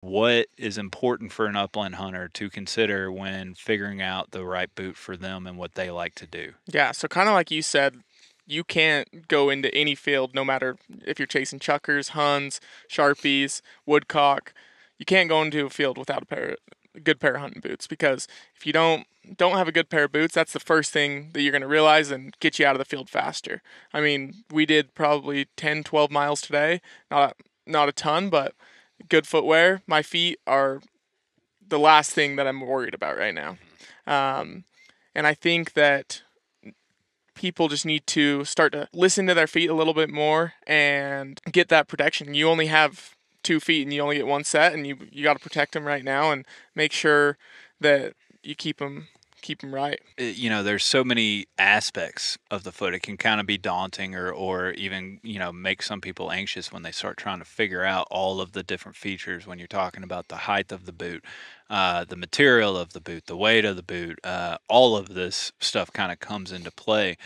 What is important for an upland hunter to consider when figuring out the right boot for them and what they like to do? Yeah, so kind of like you said, you can't go into any field, no matter if you're chasing chuckers, huns, sharpies, woodcock. You can't go into a field without a good pair of hunting boots, because if you don't have a good pair of boots, that's the first thing that you're going to realize and get you out of the field faster. I mean, we did probably 10, 12 miles today. Not a ton, but good footwear. My feet are the last thing that I'm worried about right now. Um, and I think that people just need to start to listen to their feet a little bit more and get that protection. You only have 2 feet and you only get one set, and you got to protect them right now and make sure that you keep them right. There's so many aspects of the foot. It can kind of be daunting or even, make some people anxious when they start trying to figure out all of the different features when you're talking about the height of the boot, the material of the boot, the weight of the boot. All of this stuff kind of comes into play.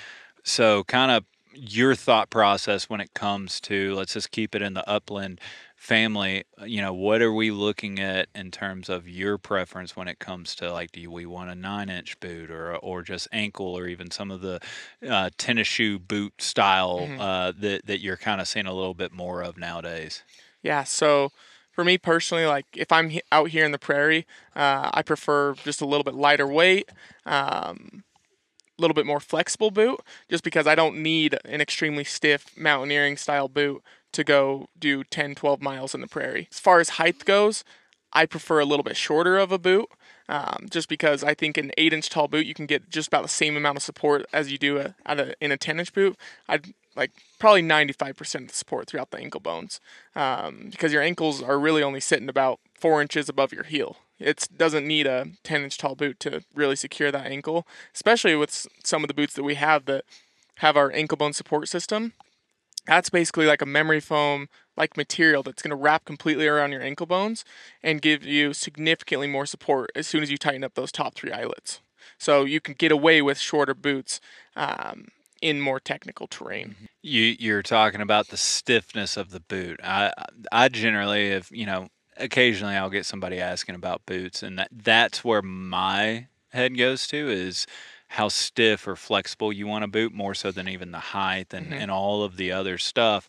So, kind of your thought process when it comes to, let's just keep it in the upland family, what are we looking at in terms of your preference when it comes to, like, do we want a 9-inch boot or just ankle, or even some of the tennis shoe boot style hmm that you're kind of seeing a little bit more of nowadays? Yeah. So for me personally, like if I'm out here in the prairie, I prefer just a little bit lighter weight. Little bit more flexible boot, just because I don't need an extremely stiff mountaineering style boot to go do 10, 12 miles in the prairie. As far as height goes, I prefer a little bit shorter of a boot, just because I think an 8-inch tall boot you can get just about the same amount of support as you do in a 10-inch boot. I'd like probably 95% of the support throughout the ankle bones, because your ankles are really only sitting about 4 inches above your heel. It doesn't need a 10-inch tall boot to really secure that ankle, especially with some of the boots that we have that have our ankle bone support system. That's basically like a memory foam like material that's going to wrap completely around your ankle bones and give you significantly more support as soon as you tighten up those top three eyelets. So you can get away with shorter boots in more technical terrain. You're talking about the stiffness of the boot. I generally, if occasionally I'll get somebody asking about boots, and that's where my head goes to, is how stiff or flexible you want a boot, more so than even the height and hmm all of the other stuff.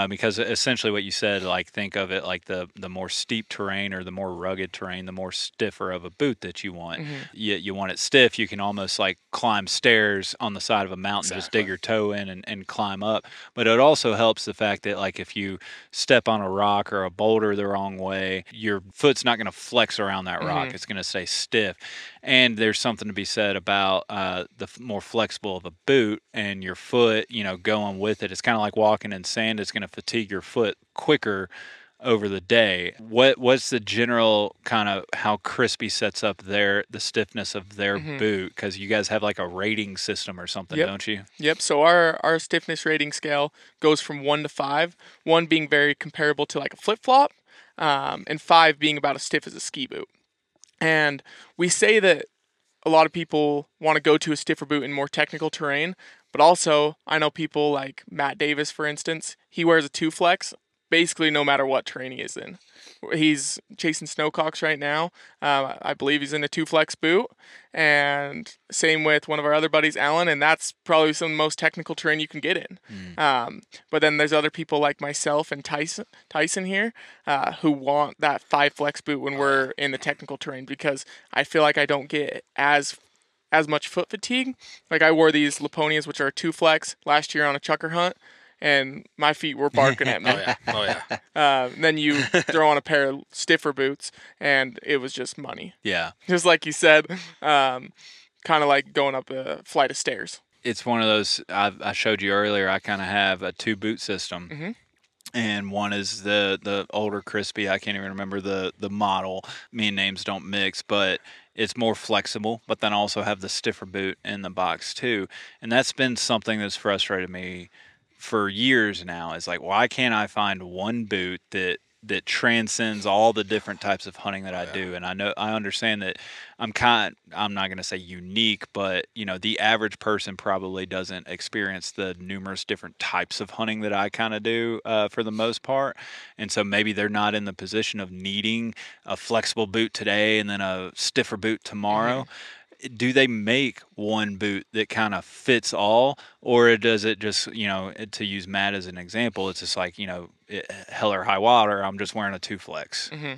Because essentially what you said, like, think of it like the more steep terrain or the more rugged terrain, the more stiffer of a boot that you want. hmm You want it stiff. You can almost like climb stairs on the side of a mountain, just dig Exactly. your toe in and climb up. But it also helps the fact that, like, if you step on a rock or a boulder the wrong way, your foot's not going to flex around that rock. hmm It's going to stay stiff. And there's something to be said about more flexible of a boot and your foot, going with it. It's kind of like walking in sand. It's going to fatigue your foot quicker over the day. What's the general kind of how Crispy sets up the stiffness of their hmm boot? Because you guys have like a rating system or something, Yep. don't you? Yep. So our stiffness rating scale goes from 1 to 5. 1 being very comparable to like a flip flop, and 5 being about as stiff as a ski boot. And we say that a lot of people want to go to a stiffer boot in more technical terrain, but also I know people like Matt Davis, for instance. He wears a 2 flex basically no matter what terrain he is in. He's chasing snowcocks right now. I believe he's in a 2 flex boot, and same with one of our other buddies, Alan, and that's probably some of the most technical terrain you can get in. Mm. But then there's other people like myself and Tyson here, who want that 5 flex boot when Oh yeah. we're in the technical terrain, because I feel like I don't get as much foot fatigue. Like I wore these Laponias, which are a 2 flex last year on a chucker hunt, and my feet were barking at Oh me. yeah. Oh yeah. Then you throw on a pair of stiffer boots, and it was just money. Yeah. Just like you said, kind of like going up a flight of stairs. It's one of those I showed you earlier. I kind of have a two boot system, hmm and one is the older Crispy. I can't even remember the model. Me and names don't mix, but it's more flexible. But then I also have the stiffer boot in the box too, and that's been something that's frustrated me for years now. Is like, why can't I find one boot that that transcends all the different types of hunting that I do. And I understand that I'm not going to say unique, but the average person probably doesn't experience the numerous different types of hunting that I kind of do for the most part. And so maybe they're not in the position of needing a flexible boot today and then a stiffer boot Hmm. tomorrow. Do they make one boot that kind of fits all, or does it just, to use Matt as an example, it's just like, hell or high water, I'm just wearing a two flex. Hmm.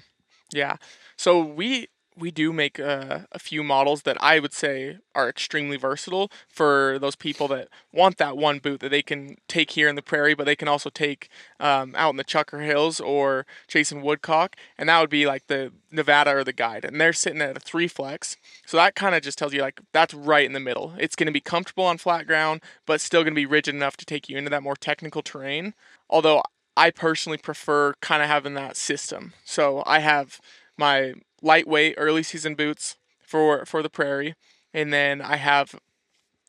Yeah. So we do make a few models that I would say are extremely versatile for those people that want that one boot that they can take here in the prairie, but they can also take out in the Chucker Hills or chasing woodcock, and that would be like the Nevada or the Guide, and they're sitting at a three flex. So that kind of just tells you like that's right in the middle. It's going to be comfortable on flat ground, but still going to be rigid enough to take you into that more technical terrain. Although I personally prefer kind of having that system. So I have my lightweight early season boots for the prairie, and then I have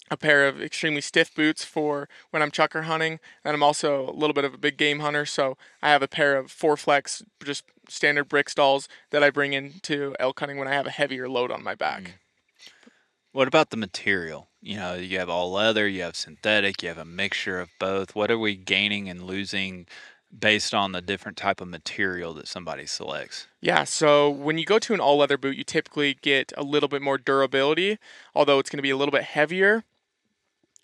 a pair of extremely stiff boots for when I'm chucker hunting, and I'm also a little bit of a big game hunter, so I have a pair of four flex just standard brick stalls that I bring into elk hunting when I have a heavier load on my back. What about the material? You have all leather, you have synthetic, you have a mixture of both. What are we gaining and losing based on the different type of material that somebody selects? Yeah, so when you go to an all leather boot, you typically get a little bit more durability, although it's going to be a little bit heavier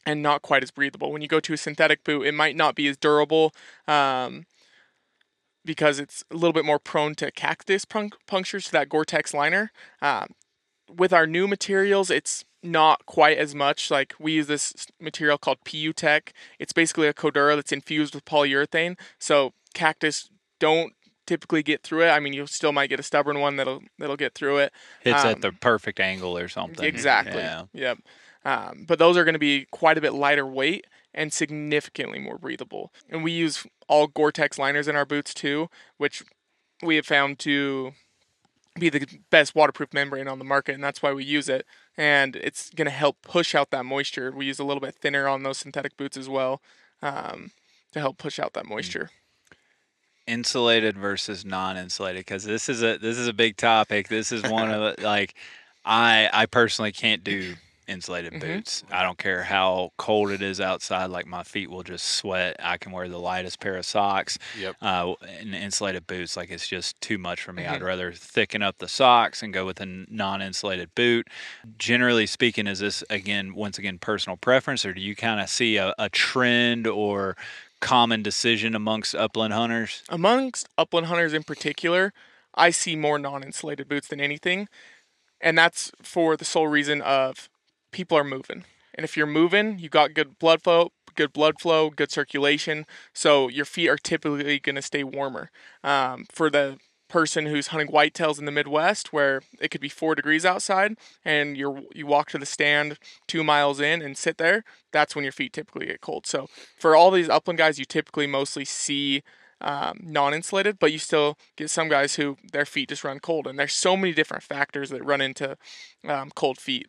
and not quite as breathable. When you go to a synthetic boot, it might not be as durable um, because it's a little bit more prone to cactus punctures to that Gore-Tex liner. With our new materials, it's not quite as much. Like we use this material called PU Tech. It's basically a Codura that's infused with polyurethane. So cactus don't typically get through it. I mean, you still might get a stubborn one that'll get through it. Hits at the Um, perfect angle or something. exactly. Yeah. Yep. But those are going to be quite a bit lighter weight and significantly more breathable. And we use all Gore-Tex liners in our boots too, which we have found to be the best waterproof membrane on the market, and that's why we use it. And it's going to help push out that moisture. We use a little bit thinner on those synthetic boots as well um, to help push out that moisture. Insulated versus non-insulated, because this is a big topic. This is one of the, like, I personally can't do insulated Hmm. boots. I don't care how cold it is outside, like my feet will just sweat. I can wear the lightest pair of socks, Yep. and insulated boots, like, it's just too much for me. I'd Hmm. rather thicken up the socks and go with a non-insulated boot. Generally speaking, is this, again, once again, personal preference, or do you kind of see a trend or common decision amongst upland hunters? Amongst upland hunters in particular, I see more non-insulated boots than anything, and that's for the sole reason of people are moving. And if you're moving, you got good blood flow, good circulation, so your feet are typically going to stay warmer. For the person who's hunting whitetails in the Midwest, where it could be 4 degrees outside, and you walk to the stand 2 miles in and sit there, that's when your feet typically get cold. So for all these upland guys, you typically mostly see non-insulated, but you still get some guys who their feet just run cold, and there's so many different factors that run into cold feet.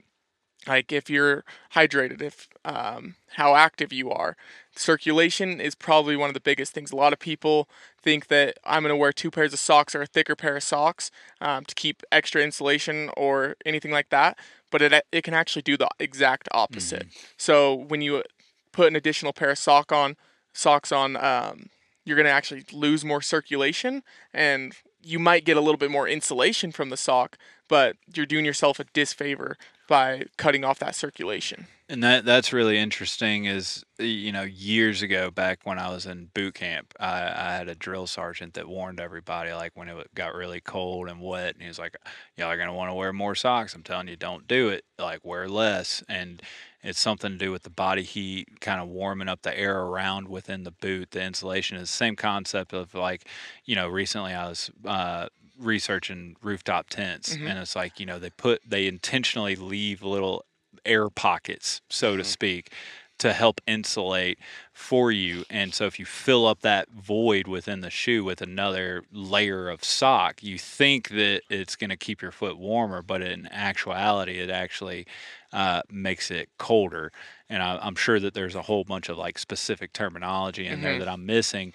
Like if you're hydrated, if how active you are. Circulation is probably one of the biggest things. A lot of people think that I'm going to wear two pairs of socks or a thicker pair of socks to keep extra insulation or anything like that, but it can actually do the exact opposite. Hmm. So when you put an additional pair of socks on, you're going to actually lose more circulation, and you might get a little bit more insulation from the sock, but you're doing yourself a disfavor by cutting off that circulation. And that's really interesting. Is, years ago, back when I was in boot camp, I had a drill sergeant that warned everybody, like, when it got really cold and wet, and he was like, "Y'all are gonna want to wear more socks. I'm telling you, don't do it. Like, wear less." And it's something to do with the body heat, kind of warming up the air around within the boot. The insulation is the same concept of, like, recently I was researching rooftop tents, Hmm. and it's like, they intentionally leave little air pockets, so to Hmm. speak, to help insulate for you. And so if you fill up that void within the shoe with another layer of sock, you think that it's going to keep your foot warmer, but in actuality, it actually makes it colder. And I'm sure that there's a whole bunch of, like, specific terminology in there Hmm. that I'm missing.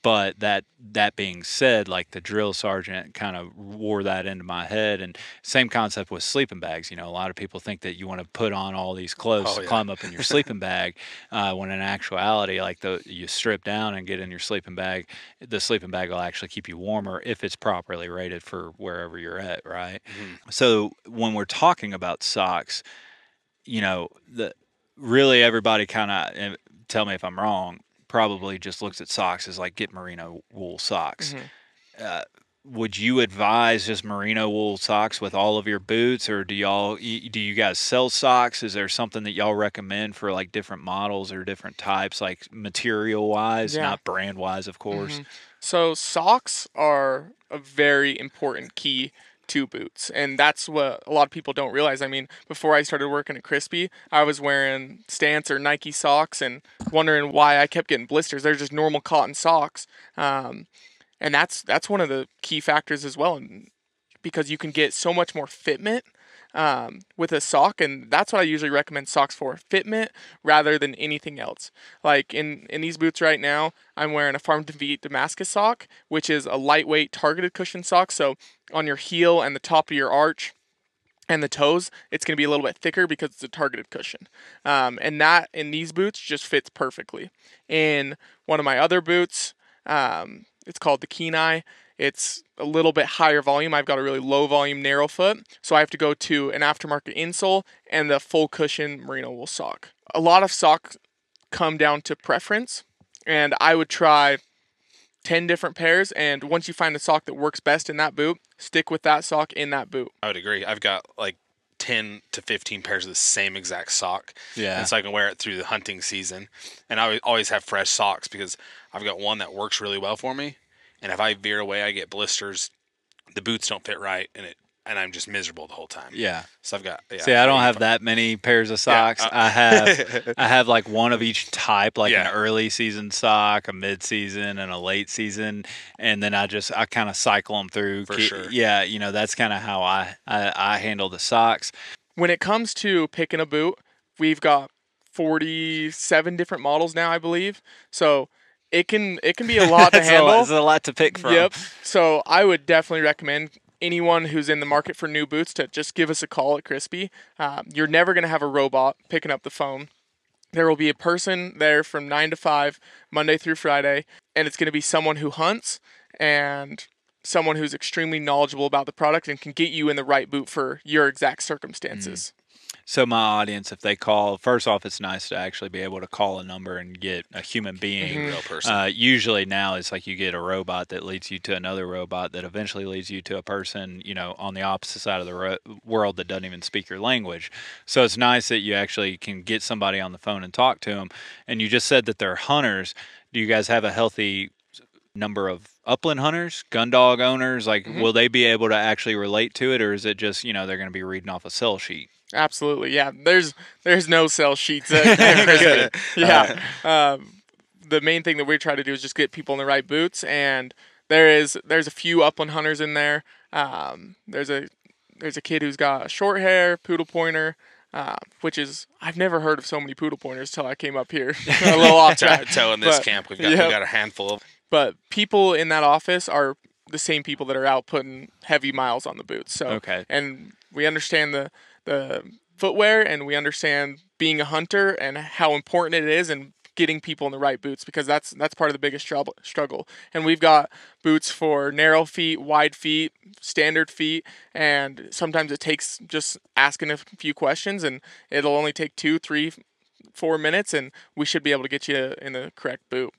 But that being said, like the drill sergeant kind of wore that into my head, and same concept with sleeping bags. You know, a lot of people think that you want to put on all these clothes Oh to yeah. climb up in your sleeping bag, when in actuality, like you strip down and get in your sleeping bag, the sleeping bag will actually keep you warmer if it's properly rated for wherever you're at, right? Mhm. So when we're talking about socks, the really everybody kind of, tell me if I'm wrong, probably just looks at socks as like get merino wool socks. Hmm. Uh, would you advise just merino wool socks with all of your boots, or do you guys sell socks? Is there something that y'all recommend for like different models or different types, like material wise, Yeah. not brand wise, of course? Hmm. So socks are a very important key to boots, and that's what a lot of people don't realize. I mean, before I started working at Crispy, I was wearing Stance or Nike socks and wondering why I kept getting blisters. They're just normal cotton socks, um, and that's one of the key factors as well. And because you can get so much more fitment with a sock, and that's what I usually recommend socks for: fitment rather than anything else. Like in these boots right now, I'm wearing a Farm to Feet Damascus sock, which is a lightweight targeted cushion sock. So on your heel and the top of your arch and the toes, it's going to be a little bit thicker because it's a targeted cushion. And that in these boots just fits perfectly. In one of my other boots, it's called the Kenai. It's a little bit higher volume. I've got a really low volume narrow foot, so I have to go to an aftermarket insole and the full cushion merino wool sock. A lot of socks come down to preference, and I would try 10 different pairs, and once you find the sock that works best in that boot, stick with that sock in that boot. I would agree. I've got like 10 to 15 pairs of the same exact sock. Yeah. And so I can wear it through the hunting season. And I always have fresh socks because I've got one that works really well for me. And if I veer away, I get blisters. The boots don't fit right, and I'm just miserable the whole time. Yeah. So I've got, yeah. See, I don't have that many pairs of Yeah. socks. I have like one of each type, like an Yeah. early season sock, a mid season, and a late season, and then I kind of cycle them through. For sure. Yeah, that's kind of how I handle the socks. When it comes to picking a boot, we've got 47 different models now, I believe. So it can be a lot to handle. It's a lot to pick from. Yep. So I would definitely recommend anyone who's in the market for new boots to just give us a call at Crispy. You're never going to have a robot picking up the phone. There will be a person there from 9 to 5, Monday through Friday, and it's going to be someone who hunts and someone who's extremely knowledgeable about the product and can get you in the right boot for your exact circumstances. So my audience, if they call, first off, it's nice to actually be able to call a number and get a human being. A real person. Usually now it's like you get a robot that leads you to another robot that eventually leads you to a person, on the opposite side of the world that doesn't even speak your language. So it's nice that you actually can get somebody on the phone and talk to them. And you just said that they're hunters. Do you guys have a healthy number of upland hunters, gun dog owners? Like, will they be able to actually relate to it, or is it just, they're going to be reading off a sell sheet? Absolutely, yeah. There's no sell sheets at Crispy. Yeah. The main thing that we try to do is just get people in the right boots, and there's a few upland hunters in there. There's a kid who's got a short hair poodle pointer, which is, I've never heard of so many poodle pointers till I came up here. A little off track. So in this But, camp, we've yep. got a handful of. But people in that office are the same people that are out putting heavy miles on the boots. So Okay. and we understand the footwear, and we understand being a hunter and how important it is, and getting people in the right boots, because that's part of the biggest struggle. And we've got boots for narrow feet, wide feet, standard feet, and sometimes it takes just asking a few questions, and it'll only take 2, 3, 4 minutes, and we should be able to get you in the correct boot.